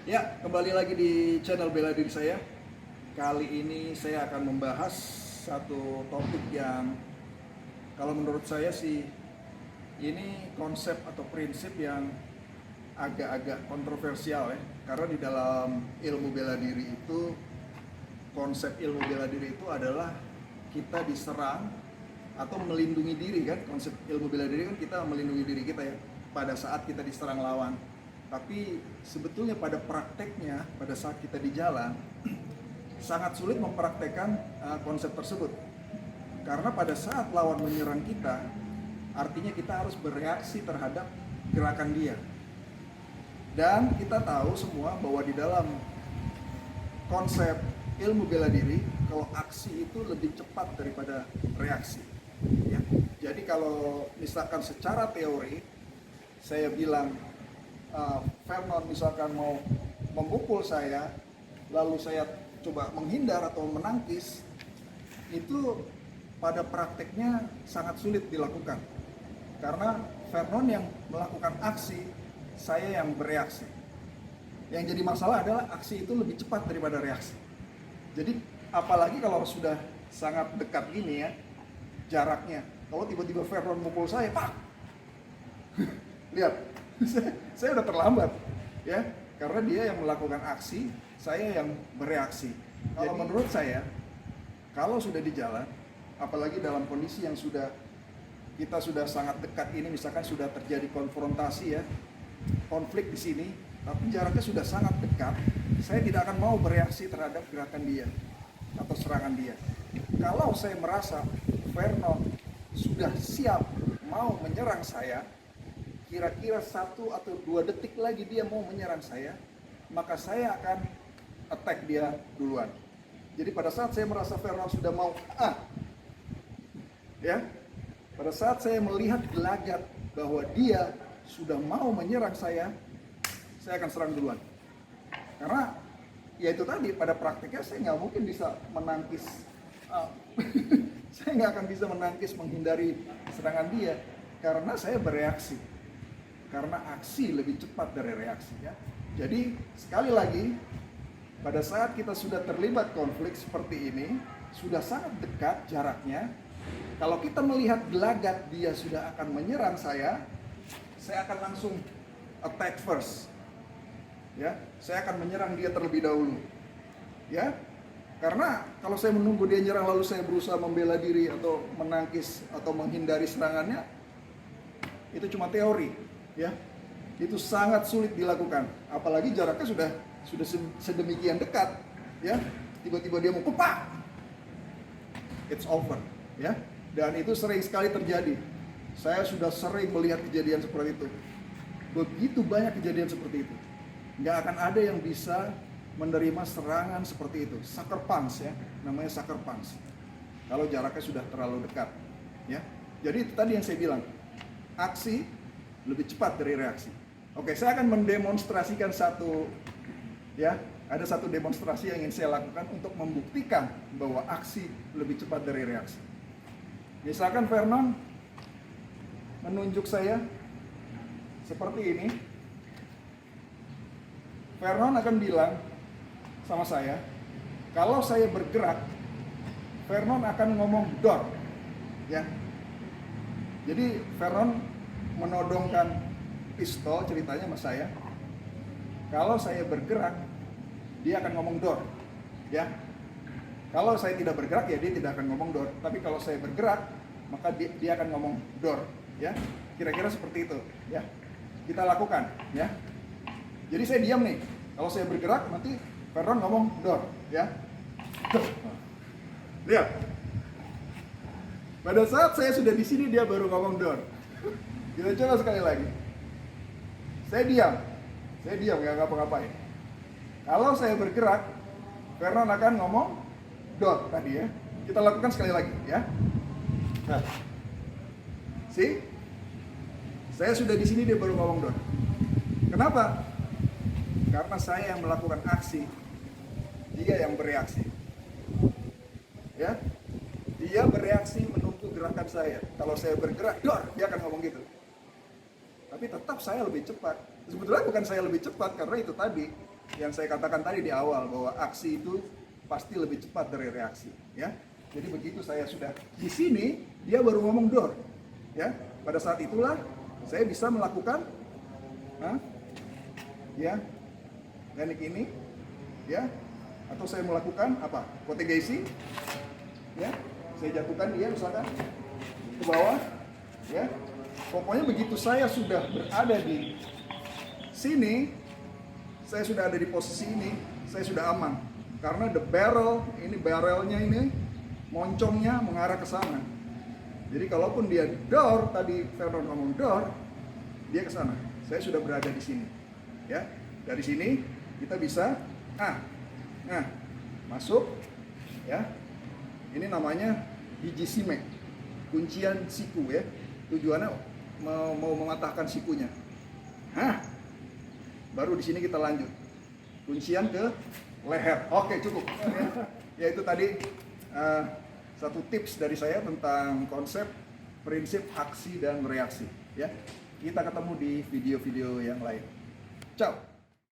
Ya, kembali lagi di channel Bela Diri saya. Kali ini saya akan membahas satu topik yang kalau menurut saya sih ini konsep atau prinsip yang agak-agak kontroversial ya. Karena di dalam ilmu bela diri itu, konsep ilmu bela diri itu adalah kita diserang atau melindungi diri kan. Konsep ilmu bela diri kan kita melindungi diri kita ya pada saat kita diserang lawan. Tapi sebetulnya pada prakteknya, pada saat kita di jalan, sangat sulit mempraktekkan konsep tersebut. Karena pada saat lawan menyerang kita, artinya kita harus bereaksi terhadap gerakan dia. Dan kita tahu semua bahwa di dalam konsep ilmu bela diri, kalau aksi itu lebih cepat daripada reaksi. Ya. Jadi kalau misalkan secara teori, saya bilang, Vernon misalkan mau memukul saya, lalu saya coba menghindar atau menangkis, itu pada prakteknya sangat sulit dilakukan. Karena Vernon yang melakukan aksi, saya yang bereaksi. Yang jadi masalah adalah aksi itu lebih cepat daripada reaksi. Jadi apalagi kalau sudah sangat dekat gini ya, jaraknya. Kalau tiba-tiba Vernon mukul saya, pak! Lihat, saya udah terlambat ya, karena dia yang melakukan aksi, saya yang bereaksi. Kalau menurut saya, kalau sudah di jalan, apalagi dalam kondisi yang kita sudah sangat dekat ini, misalkan sudah terjadi konfrontasi ya, konflik di sini, tapi jaraknya sudah sangat dekat, saya tidak akan mau bereaksi terhadap gerakan dia atau serangan dia. Kalau saya merasa Vernon sudah siap mau menyerang saya, kira-kira 1 atau 2 detik lagi dia mau menyerang saya, maka saya akan attack dia duluan. Jadi pada saat saya merasa Vernon sudah mau ya, pada saat saya melihat gelagat bahwa dia sudah mau menyerang saya akan serang duluan. Karena ya itu tadi, pada praktiknya saya nggak mungkin bisa menangkis saya nggak akan bisa menangkis, menghindari serangan dia, karena saya bereaksi. Karena aksi lebih cepat dari reaksi ya. Jadi sekali lagi, pada saat kita sudah terlibat konflik seperti ini, sudah sangat dekat jaraknya, kalau kita melihat gelagat dia sudah akan menyerang saya akan langsung attack first. Ya, saya akan menyerang dia terlebih dahulu. Ya. Karena kalau saya menunggu dia nyerang lalu saya berusaha membela diri atau menangkis atau menghindari serangannya, itu cuma teori. Ya, itu sangat sulit dilakukan, apalagi jaraknya sudah sedemikian dekat, ya. Tiba-tiba dia mau kupak, it's over, ya. Dan itu sering sekali terjadi. Saya sudah sering melihat kejadian seperti itu. Begitu banyak kejadian seperti itu. Nggak akan ada yang bisa menerima serangan seperti itu. Sucker punch ya, namanya sucker punch. Kalau jaraknya sudah terlalu dekat, ya. Jadi itu tadi yang saya bilang, aksi lebih cepat dari reaksi. Oke, saya akan mendemonstrasikan ada satu demonstrasi yang ingin saya lakukan untuk membuktikan bahwa aksi lebih cepat dari reaksi. Misalkan Vernon menunjuk saya seperti ini, Vernon akan bilang sama saya, kalau saya bergerak, Vernon akan ngomong door, ya. Jadi Vernon menodongkan pistol ceritanya sama saya. Kalau saya bergerak, dia akan ngomong door, ya. Kalau saya tidak bergerak ya dia tidak akan ngomong door. Tapi kalau saya bergerak, maka dia akan ngomong door, ya. Kira-kira seperti itu, ya. Kita lakukan, ya. Jadi saya diam nih. Kalau saya bergerak nanti Vernon ngomong door, ya. Lihat. Pada saat saya sudah di sini dia baru ngomong door. Kita coba sekali lagi. Saya diam nggak ngapa-ngapain. Kalau saya bergerak, Vernon akan ngomong door tadi ya. Kita lakukan sekali lagi ya. Nah, saya sudah di sini dia baru ngomong door. Kenapa? Karena saya yang melakukan aksi, dia yang bereaksi. Ya, dia bereaksi menunggu gerakan saya. Kalau saya bergerak, door, dia akan ngomong gitu. Tapi tetap saya lebih cepat. Sebetulnya bukan saya lebih cepat, karena itu tadi, yang saya katakan tadi di awal bahwa aksi itu pasti lebih cepat dari reaksi, ya. Jadi begitu saya sudah di sini, dia baru ngomong door, ya. Pada saat itulah saya bisa melakukan, ya, teknik ini, ya. Atau saya melakukan apa? Kotegesi, ya. Saya jatuhkan dia misalkan ke bawah, ya. Pokoknya begitu saya sudah berada di sini, saya sudah ada di posisi ini, saya sudah aman. Karena the barrel, ini barrelnya ini, moncongnya mengarah ke sana. Jadi kalaupun dia door, tadi Vernon ngomong door, dia ke sana. Saya sudah berada di sini. Ya, dari sini kita bisa, masuk, ya. Ini namanya hiji sime, kuncian siku, ya. Tujuannya mau mematahkan sikunya. Baru di sini kita lanjut kuncian ke leher. Oke, cukup. Ya itu tadi satu tips dari saya tentang konsep, prinsip aksi dan reaksi. Ya, kita ketemu di video-video yang lain. Ciao.